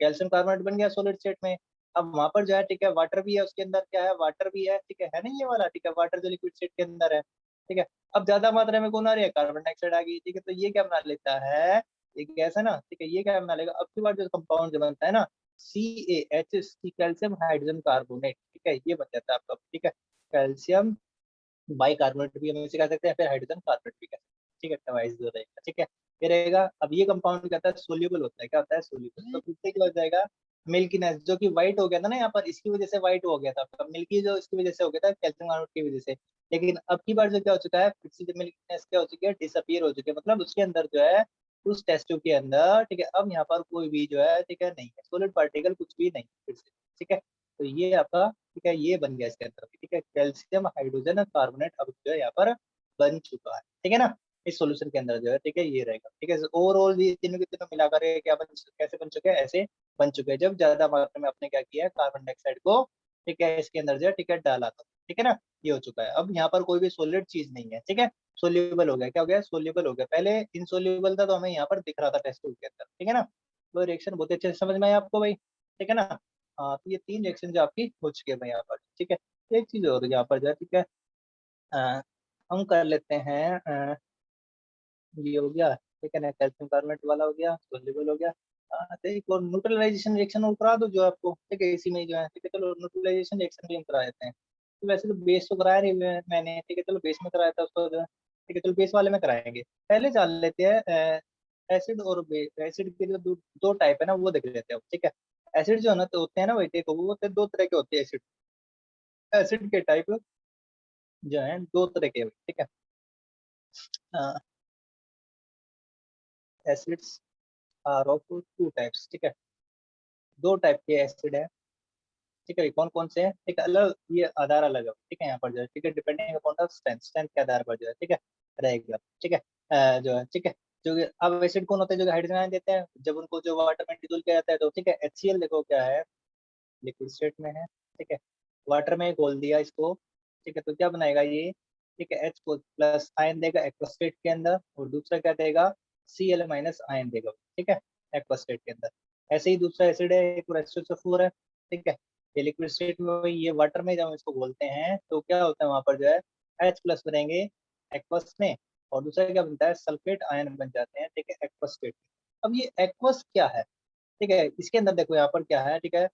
कैल्शियम कार्बोनेट बन गया सॉलिड स्टेट में। अब वहां पर जो है, ठीक है, वाटर भी है उसके अंदर, क्या है, वाटर भी है, ठीक है नहीं ये वाला, ठीक है, वाटर जो लिक्विड स्टेट के अंदर है, ठीक है। अब ज्यादा मात्रा में कौन आ रही है, कार्बन डाइऑक्साइड आ गई, ठीक है, तो ये क्या बना लेता है, ये गैस है ना, ठीक है, ये क्या बना लेगा, अब की बार जो कंपाउंड जो बनता है ना, CaH, कैल्शियम हाइड्रोजन कार्बोनेट, ठीक है, ये बन जाता है आपका, ठीक है, कैल्शियम बाइकार्बोनेट भी हम इसे कह सकते हैं, फिर हाइड्रोजन कार्बोनेट भी कह सकते हैं, ठीक है, ट्वाइस जो रहेगा, ठीक है, ये रहेगा। अब ये कंपाउंड क्या होता है, सोल्यूबल होता है, क्या होता है, सोल्यूबल। तो किससे क्या हो जाएगा, मिल्कीनेस जो कि व्हाइट हो गया था ना यहाँ पर, इसकी वजह से व्हाइट हो गया था आपका, मिल्की जो इसकी वजह से हो गया था, कैल्शियम कार्बोनेट की वजह से। लेकिन अब की बार जो क्या हो चुका है, फिर से जो मिल्कीनेस क्या हो चुकी है, डिसअपियर हो चुकी है, मतलब उसके अंदर जो है, उस टेस्ट ट्यूब के अंदर, ठीक है, अब यहाँ पर कोई भी जो है, ठीक है, नहीं है, सोलिड पार्टिकल कुछ भी नहीं फिर से, ठीक है। तो ये आपका, ठीक है, ये बन गया इसके अंदर, ठीक है, कैल्शियम हाइड्रोजन कार्बोनेट अब जो है यहाँ पर बन चुका है, ठीक है ना, इस सॉल्यूशन के अंदर जो है, ठीक है, ये रहेगा, ठीक है। ओवरऑल ये तीनों के तीनों मिलाकर ये क्या बन, कैसे बन चुके हैं, ऐसे बन चुके हैं, जब ज्यादा मात्रा में आपने क्या किया है, कार्बन डाइऑक्साइड को, ठीक है, इसके अंदर जो है, ठीक है, डाला था, ठीक है ना, ये हो चुका है। अब यहाँ पर कोई भी सॉलिड चीज नहीं है, ठीक है, सोल्यूबल हो गया, क्या हो गया, सोल्यूबल हो गया, पहले इनसोल्यूबल था तो हमें यहाँ पर दिख रहा था टेस्ट ट्यूब के अंदर, ठीक है ना। तो रिएक्शन बहुत अच्छे से समझ में आया आपको भाई, ठीक है ना। हाँ, तो ये तीन रिएक्शन जो आपकी हो चुके हैं भाई यहाँ पर, ठीक है। एक चीज और यहाँ पर जो है, ठीक है, अ, हम कर लेते हैं, ये हो गया, ठीक है ना, कैल्शियम कार्बोनेट वाला हो गया, सोल्यूबल हो गया। तो एक और न्यूट्रलाइजेशन रिएक्शन और करा दो जो आपको, ठीक है, इसी में जो है, ठीक है, चलो न्यूट्रलाइजेशन रिएक्शन भी हम करा देते हैं। तो वैसे तो बेस तो कराया नहीं मैंने, ठीक है, चलो बेस में कराया था उसको जो है, ठीक है, चलो बेस वाले में कराएंगे। पहले जान लेते हैं एसिड और बेस, एसिड के जो दो टाइप है ना, वो देख लेते हैं, ठीक है। एसिड जो है ना, तो होते हैं ना, वही देखो, वो होते हैं दो तरह के होते हैं एसिड, एसिड के टाइप जो है दो तरह के, ठीक है। Acids are of two types, ठीक है, दो टाइप के एसिड है, ठीक है, कौन कौन से हैं, ठीक है, अलग ये आधार अलग है, ठीक है, यहाँ पर जो है, ठीक है, depending upon the strength, strength के आधार पर जो है, ठीक है, रहेगा, ठीक है। जो है, ठीक है, जो कि अब एसिड कौन होते हैं, जो हाइड्रोजन आयन देते हैं, जब उनको जो वाटर में डिसोल्व किया जाता है, तो ठीक है, HCl देखो क्या है, लिक्विड स्टेट में है, ठीक है, वाटर में घोल दिया इसको, ठीक है, तो क्या बनाएगा ये, ठीक है, H को प्लस आयन देगा एक्वस स्टेट के अंदर, और दूसरा क्या देगा, Cl माइनस आयन देगा, ठीक है, एक्वस स्टेट के अंदर। ऐसे ही दूसरा एसिड है, एक H2SO4 है, ठीक है, ये लिक्विड स्टेट में, ये वाटर में जब हम इसको घोलते हैं तो क्या होता है, वहां पर जो है H प्लस बनेंगे एक्वस में, और दूसरा क्या बनता है, सल्फेट आयन बन जाते हैं, ठीक है, एक्वस स्टेट। अब ये एक्वस क्या है, ठीक है, इसके अंदर देखो यहाँ पर क्या है, ठीक है,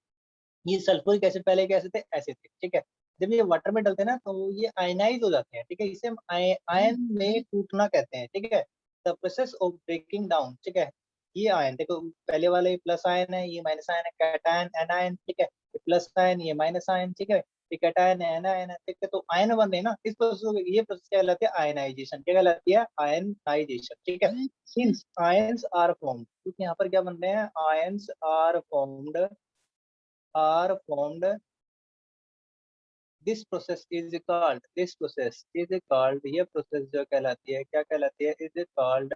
ये सल्फ्यूरिक एसिड पहले कैसे थे, ऐसे थे, ठीक है। जब ये वाटर में डलते हैं ना, तो ये आयनाइज हो जाते हैं, ठीक है, इसे हम आयन में टूटना कहते हैं, ठीक है, the process of breaking down, ठीक है। ये आयन देखो, पहले वाले प्लस आयन है, ये माइनस आयन है, कैटायन एनायन, ठीक है, ये प्लस आयन, ये माइनस आयन, ठीक है, ये कैटायन एनायन है, ठीक है, तो आयन बन रहे हैं ना, इस प्रोसेस, ये प्रोसेस क्या कहलाती है, आयनाइजेशन, क्या कहलाती है, आयनाइजेशन, ठीक है। सिंस आयंस आर फॉर्म्ड, क्योंकि यहाँ पर क्या बन रहे हैं, ions are formed, this process is called, ये प्रोसेस जो कहलाती है, क्या कहलाती है, इज कॉल्ड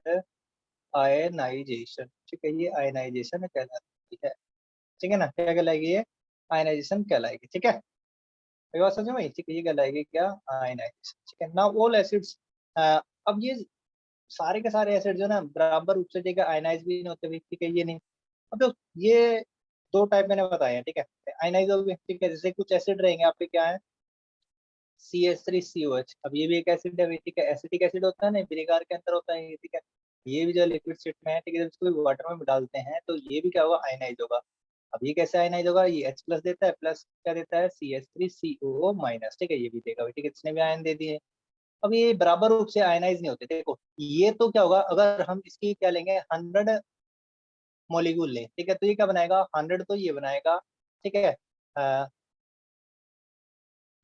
आयनाइजेशन, ठीक है, ये आयनाइजेशन कहलाती है, ठीक है ना, क्या कहलाएगी ये, आयनाइजेशन कहलाएगी, ठीक है। ये बात समझ में आई? ठीक है, ये कहलाएगी क्या, आयनाइजेशन, ठीक है। नाउ ऑल एसिड्स, अब ये सारे के सारे एसिड जो ना बराबर रूप से ठीक है आयनाइज भी नहीं होते भाई, ठीक है ये नहीं। अब तो ये दो टाइप मैंने बताए हैं, ठीक है आयनाइज हो गए, ठीक है जैसे कुछ एसिड रहेंगे आपके क्या है CH3COH। अब ये भी एक एसिड है भाई, ठीक है एसिटिक एसिड होता है ना विनेगार के अंदर होता है ये, ठीक है ये भी जो लिक्विड स्टेट में है, ठीक है जब इसको वाटर में डालते हैं तो ये भी क्या होगा आयनाइज होगा। अब ये कैसे आयनाइज होगा, ये H प्लस देता है, प्लस क्या देता है CH3COO माइनस, ठीक है ये भी देगा भाई, ठीक है इसने भी आयन दे दिए। अब ये बराबर रूप से आयनाइज नहीं होते, देखो ये तो क्या होगा अगर हम इसकी क्या लेंगे 100 मोलिक्यूल लें, ठीक है तो ये क्या बनाएगा 100 तो ये बनाएगा, ठीक है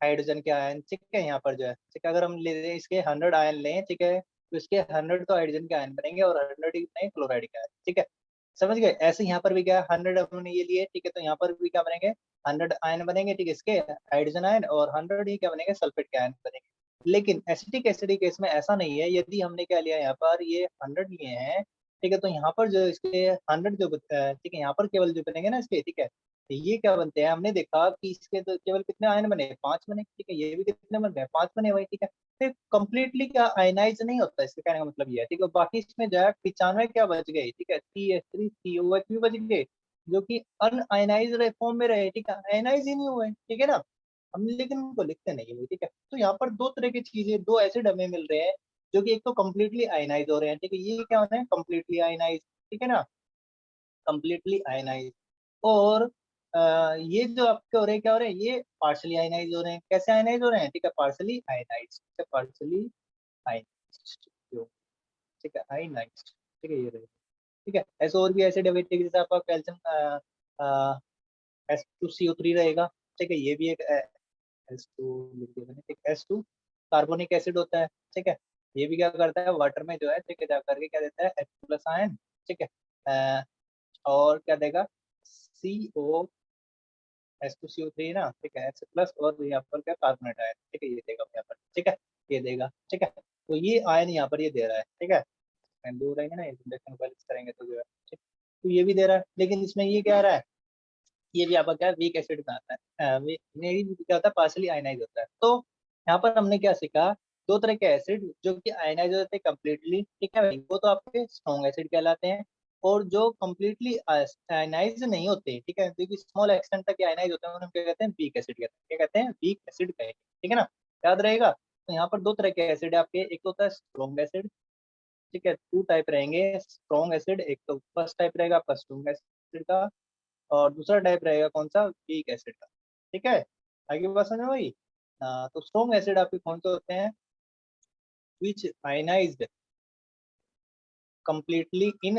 हाइड्रोजन के आयन, ठीक है यहाँ पर जो है ठीक है अगर हम ले लें इसके 100 आयन लें, ठीक है तो इसके 100 तो हाइड्रोजन के आयन बनेंगे और 100 ही बनेंगे क्लोराइड के आयन, ठीक है समझ गए। ऐसे यहाँ पर भी क्या है 100 हमने ये लिए, ठीक है तो यहाँ पर भी क्या बनेंगे 100 आयन बनेंगे, ठीक है इसके हाइड्रोजन आयन, और 100 ही क्या बनेंगे सल्फेट के आयन बनेंगे। लेकिन एसिटिक एसिड केस में ऐसा नहीं है, यदि हमने क्या लिया यहाँ पर ये 100 लिए हैं, ठीक है तो यहाँ पर जो इसके 100 जो ठीक है यहाँ पर केवल जो बनेंगे ना इसके, ठीक है ये क्या बनते हैं हमने देखा कि इसके तो केवल कितने आयन बने 5 बने, ठीक है ये भी कितने बन गए 5 बने भाई, ठीक है फिर कंप्लीटली क्या आयनाइज नहीं होता, इसके कहने का मतलब ये है, ठीक है बाकी इसमें जो है 95 क्या बच गए, ठीक है CH3COH भी बच गए जो कि अनआयनाइज फॉर्म में रहे, ठीक है आयनाइज ही नहीं हुए, ठीक है ना हम लेकिन उनको लिखते नहीं है, ठीक है तो यहाँ पर दो तरह की चीजें दो एसिड हमें मिल रहे हैं जो कि एक तो कम्प्लीटली आयनाइज हो रहे हैं, ठीक है ये क्या होते हैं कम्प्लीटली आयनाइज, ठीक है ना कम्प्लीटली आयनाइज। और ये जो आपके हो रहे हैं क्या हो रहे हैं ये पार्शली आयनाइज हो रहे हैं, कैसे आयनाइज हो रहे हैं ठीक है पार्शली आयनाइज, ठीक है पार्शली आयनाइज, ठीक है आयनाइज, ठीक है ये रहे, ठीक है ऐसे और भी एसिड है ठीक है जैसे आपका कैल्शियम H2CO3 रहेगा, ठीक है ये भी एक H2 लिख दिया मैंने, ठीक H2 कार्बोनिक एसिड होता है, ठीक है ये भी क्या करता है वाटर में जो है ठीक है जा करके क्या देता है H प्लस आयन, ठीक है और क्या देगा CO H2CO3 ना, ठीक है H प्लस और यहाँ पर क्या कार्बोनेट आयन, ठीक है ये देगा यहाँ पर, ठीक है ये देगा, ठीक है तो ये आयन यहाँ पर ये दे रहा है, ठीक है दो रहेंगे ना इंडक्शन बैलेंस करेंगे तो जो है ठीक तो ये भी दे रहा है, लेकिन इसमें ये क्या आ रहा है ये भी आपका क्या वीक एसिड में आता है, ये भी क्या होता है पार्शली आयनाइज होता है। तो यहाँ पर हमने क्या सीखा दो तरह के एसिड जो कि आयनाइज होते हैं कम्प्लीटली, ठीक है भाई वो तो आपके स्ट्रॉन्ग एसिड कहलाते हैं, और जो कम्प्लीटली आयनाइज नहीं होते, ठीक है जो कि स्मॉल एक्सटेंट तक आयनाइज होते हैं उन्हें क्या कहते हैं वीक एसिड कहते हैं, क्या कहते हैं वीक एसिड कहते हैं, ठीक है ना याद रहेगा। तो यहाँ पर दो तरह के एसिड है आपके, एक तो होता है स्ट्रॉन्ग एसिड, ठीक है टू टाइप रहेंगे स्ट्रॉन्ग एसिड, एक तो फर्स्ट टाइप रहेगा आपका स्ट्रॉन्ग एसिड का, और दूसरा टाइप रहेगा कौन सा वीक एसिड का, ठीक है आगे बात समझ में भाई। तो स्ट्रॉन्ग एसिड आपके कौन से होते हैं which ionized completely in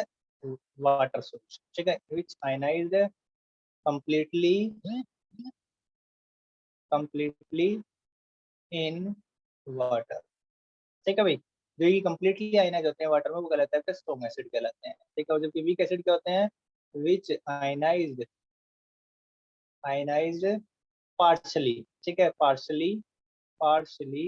water solution, ठीक है which ionized completely completely in water, ठीक है भाई जो ये completely आयनाइज होते हैं वाटर में वो कहलाता है स्ट्रॉन्ग एसिड कहलाते हैं, ठीक है और जबकि वीक एसिड क्या होते हैं विच आयनाइज्ड पार्शली, ठीक है पार्शली पार्शली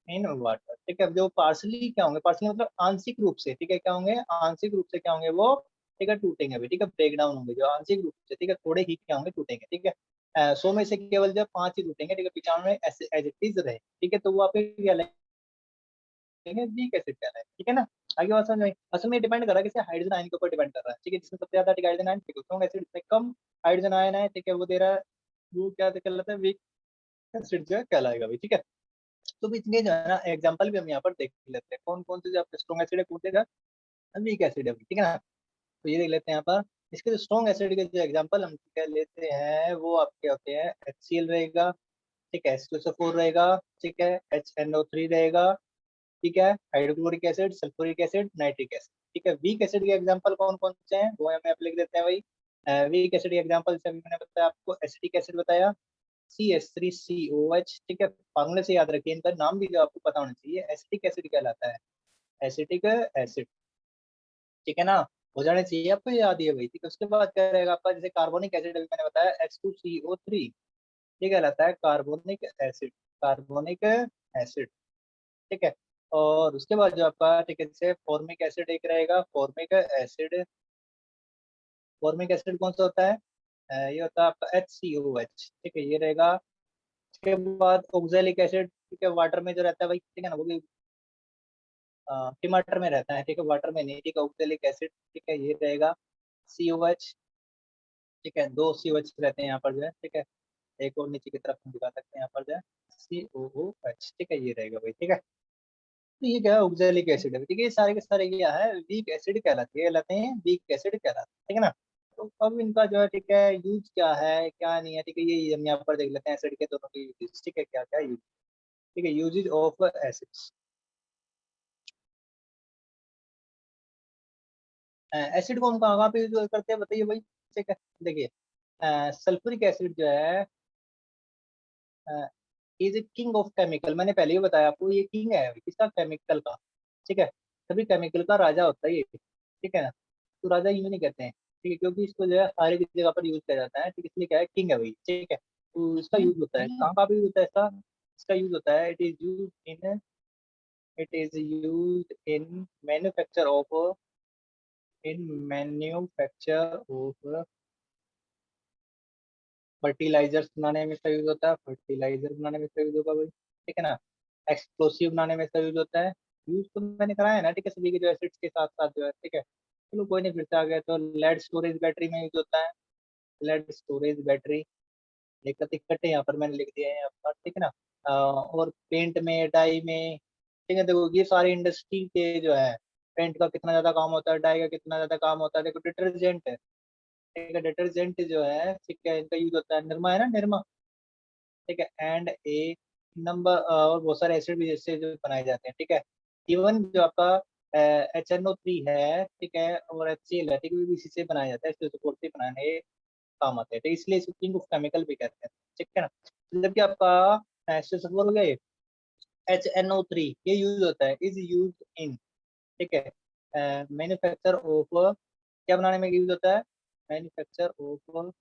इन वाटर, ठीक है जो पार्सली क्या होंगे पार्सली मतलब आंशिक रूप से, ठीक है क्या होंगे आंशिक रूप से क्या होंगे वो, ठीक है टूटेंगे भी, ठीक है ब्रेक डाउन होंगे जो आंशिक रूप से, ठीक है थोड़े ही क्या होंगे टूटेंगे, ठीक है 100 में से केवल जब 5 ही टूटेंगे, ठीक है 95 एज इट इज रहे, ठीक है तो वो आपके क्या लेंगे वीक एसिड कहलाए, ठीक है ना आगे बात समझ में आई? असल में डिपेंड कर रहा है किसी हाइड्रोजन आयन के ऊपर डिपेंड कर रहा है, ठीक है जिसमें सबसे ज्यादा हाइड्रोजन आयन, ठीक है स्ट्रॉन्ग एसिड में कम हाइड्रोजन आयन है, ठीक है वो दे रहा है वो क्या कहलाता है वीक एसिड जो है कहलाएगा भी, ठीक है। तो इसके जो है ना एग्जांपल भी हम यहाँ पर देख लेते हैं कौन कौन से जो आपके स्ट्रॉन्ग एसिड है कौन से का वीक एसिड है, ठीक है ना तो ये देख लेते हैं यहाँ पर इसके जो स्ट्रॉन्ग एसिड के जो एग्जांपल हम क्या लेते हैं वो आपके होते हैं HCl रहेगा, ठीक है H2SO4 रहेगा, ठीक है HNO3 रहेगा, ठीक है hydrochloric acid sulphuric acid nitric acid, ठीक है वीक एसिड के एग्जांपल कौन कौन से हैं वो हमें आप लिख देते हैं भाई। वीक एसिड के एग्जांपल से अभी मैंने बताया आपको एसिटिक एसिड बताया CH3COH, ठीक है फॉर्मूले से याद रखिए इनका नाम भी जो आपको पता होना चाहिए एसिटिक एसिड कहलाता है एसिटिक एसिड, ठीक है ना हो जाने चाहिए आपको याद ही है भाई, ठीक है उसके बाद क्या रहेगा आपका जैसे कार्बोनिक एसिड अभी मैंने बताया H2CO3, ये कहलाता है कार्बोनिक एसिड कार्बोनिक एसिड, ठीक है और उसके बाद जो आपका ठीक है जैसे फॉर्मिक एसिड एक रहेगा फॉर्मिक एसिड कौन सा होता है ये होता है आपका HCOH, ठीक है ये रहेगा। उसके बाद ऑक्जेलिक एसिड, ठीक है वाटर में जो रहता है भाई, ठीक है ना वो भी टमाटर में रहता है, ठीक है, वाटर में नहीं, ठीक है, ऑक्सैलिक एसिड, ठीक है, ये रहेगा COH, ठीक है, दो COH रहते हैं यहाँ पर जो है, ठीक है, एक और नीचे की तरफ हम दिखा सकते हैं यहाँ पर जो है COOH, ठीक है, ये रहेगा भाई, ठीक है। तो ये क्या है, ऑक्सैलिक एसिड है, ठीक है, ये सारे के सारे क्या है, वीक एसिड कहलाते हैं, वीक एसिड कहलाते हैं, ठीक है ना। तो अब इनका जो है, ठीक है, यूज क्या है क्या नहीं है, ठीक है, ये हम यहाँ पर देख लेते हैं एसिड के दोनों के यूजेस, ठीक है, क्या क्या यूज, ठीक है, यूजेज ऑफ एसिड्स। एसिड को हम कहाँ कहाँ पे यूज करते हैं बताइए भाई, ठीक है, देखिए सल्फ्यूरिक एसिड जो है is a king of chemical, मैंने पहले ही बताया आपको, ये किंग है किसका, केमिकल का, ठीक है, सभी केमिकल का राजा होता है ये, ठीक है ना। तो राजा यूं नहीं कहते हैं, ठीक है, क्योंकि इसको जो है हर एक जगह पर यूज किया जाता है, ठीक है, इसलिए क्या है, किंग है भाई, ठीक है। तो इसका यूज होता है कहाँ कहाँ पे यूज होता है इसका, इसका यूज होता है, it is use in manufacture of, in manufacture of fertilisers बनाने में इसका यूज होता है, फर्टिलाइजर बनाने में इसका यूज होगा भाई, ठीक है ना। एक्सप्लोसिव बनाने में इसका यूज होता है, यूज तो मैंने कराया है ना, ठीक है, सभी के जो एसिड्स के साथ साथ जो है, ठीक है, चलो कोई नहीं, फिर से आ गया तो लेड स्टोरेज बैटरी में यूज होता है, लेड स्टोरेज बैटरी, दिक्कत दिक्कत है यहाँ पर मैंने लिख दिया है यहाँ पर, ठीक है ना। और पेंट में, डाई में, ठीक है, देखो ये सारी इंडस्ट्री के जो है, पेंट का कितना ज्यादा काम होता है, डाई का कितना ज्यादा काम होता है, देखो डिटर्जेंट है, ठीक है, डिटर्जेंट जो है, ठीक है, इनका यूज होता है, निरमा है ना, निरमा, ठीक है, एंड ए नंबर और बहुत सारे एसिड भी जैसे जो बनाए जाते हैं, ठीक है। इवन जो आपका HNO3 है, ठीक है, और HCl है, ठीक है, ये भी इसी से बनाया जाता है, इससे सपोर्ट से बनाने के काम आते हैं, ठीक है, इसलिए इसको किंग ऑफ केमिकल भी कहते हैं, ठीक है ना। जबकि आपका इससे सपोर्ट हो गया ये HNO3, ये यूज होता है, इज यूज इन, ठीक है, मैन्युफैक्चर ऑफ, क्या बनाने में यूज होता है, मैन्युफैक्चर ऑफ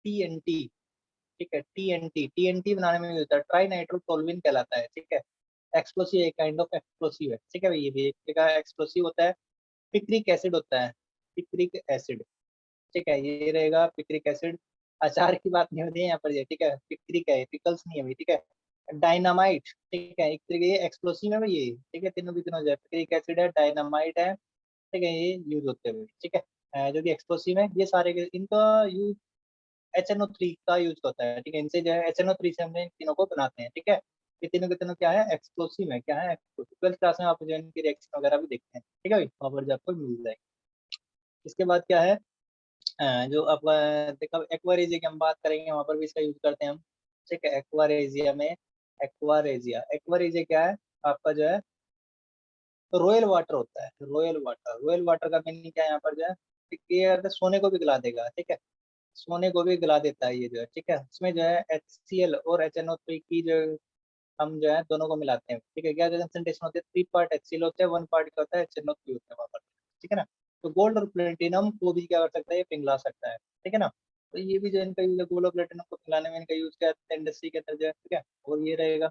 TNT, ठीक है, टीएनटी बनाने में यूज होता है, ट्राई नाइट्रोटोलुइन कहलाता है, ठीक है। एक्सप्लोसिव एक काइंड ऑफ एक्सप्लोसिव है, ठीक है भाई, ये भी एक तरह का एक्सप्लोसिव होता है। पिक्रिक एसिड होता है, पिक्रिक एसिड, ठीक है, ये रहेगा पिक्रिक एसिड। अचार की बात नहीं होती है यहाँ पर, ये ठीक है, पिक्रिक है, पिकल्स नहीं है भाई, ठीक है। डायनामाइट, ठीक है, एक तरीके ये एक्सप्लोसिव है भाई ये, ठीक है, तीनों की तीनों जो है, पिक्रिक एसिड है, डायनामाइट है, ठीक है, ये यूज होते हैं भाई, ठीक है। जो कि एक्सप्लोसिव है, ये सारे इनका यूज HNO3 का यूज होता है, ठीक है, इनसे जो है HNO3 से हम इन तीनों को बनाते हैं, ठीक है। ये तीनों के तीनों क्या है, एक्सप्लोसिव है, क्या है, एक्सप्लोसिव। ट्वेल्थ क्लास में आप जो इनकी रिएक्शन वगैरह भी देखते हैं, ठीक है भाई, वहाँ पर जो आपको मिल जाएगी। इसके बाद क्या है, जो आप देखो एक्वारेजिया की हम बात करेंगे, वहाँ पर भी इसका यूज करते हैं हम, ठीक है। एक्वारेजिया में, एक्वारेजिया क्या है आपका जो है, रॉयल वाटर होता है, रॉयल वाटर का मीनिंग क्या है यहाँ पर जो है, ये अगर सोने को भी गला देगा, ठीक है, सोने को भी गला देता है ये जो है, ठीक है। इसमें जो है HCl और HNO3 की जो हम जो है दोनों को मिलाते हैं, ठीक है, क्या कंसंट्रेशन होती है, 3 पार्ट HCl होता है, 1 पार्ट क्या होता है, HNO3 होता है वहाँ पर, ठीक है ना। तो गोल्ड और प्लेटिनम को भी क्या कर सकता है, ये पिघला सकता है, ठीक है ना। तो ये भी जो इनका यूज है, गोल्ड और प्लेटिनम को पिघलाने में इनका यूज किया जाता है इंडस्ट्री के अंदर जो है, ठीक है। और ये रहेगा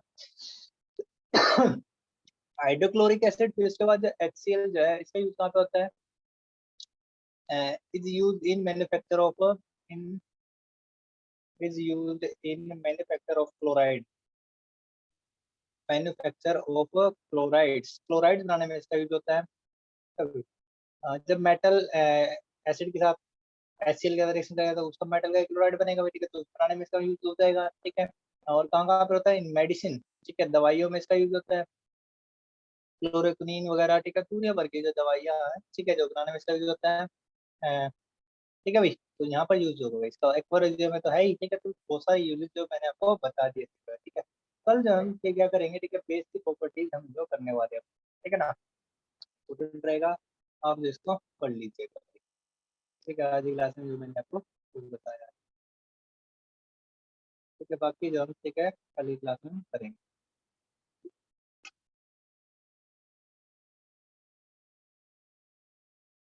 हाइड्रोक्लोरिक एसिड, फिर उसके बाद जो HCl जो है, इसका यूज कहाँ पे होता है, is use in manufacture of, in is used in manufacture of chloride, manufacture of chlorides, chloride बनाने में इसका यूज होता है। कभी जब मेटल एसिड के साथ HCl का रिएक्शन करेगा तो उसका मेटल का क्लोराइड बनेगा, ठीक है, तो बनाने में इसका यूज हो जाएगा, ठीक है। और कहाँ कहाँ पे होता है, इन मेडिसिन, ठीक है, दवाइयों में इसका यूज होता है, क्लोरोक्विनीन वगैरह, ठीक है, दुनिया भर की जो दवाइयाँ हैं, ठीक है, जो बनाने में इसका यूज होता है, ठीक है भाई। तो यहाँ पर यूज होगा इसका, एक्वारियम में तो है ही, ठीक है, तो बहुत सारे यूजेस जो मैंने आपको बता दिए थे, ठीक है। कल जो हम क्या क्या करेंगे, ठीक है, बेस की प्रॉपर्टीज हम जो करने वाले हैं, ठीक है ना, स्टूडेंट रहेगा, आप जो इसको पढ़ लीजिएगा, ठीक है, आज की क्लास में जो मैंने आपको कुछ बताया, ठीक है, बाकी जो हम ठीक है कल की क्लास में करेंगे।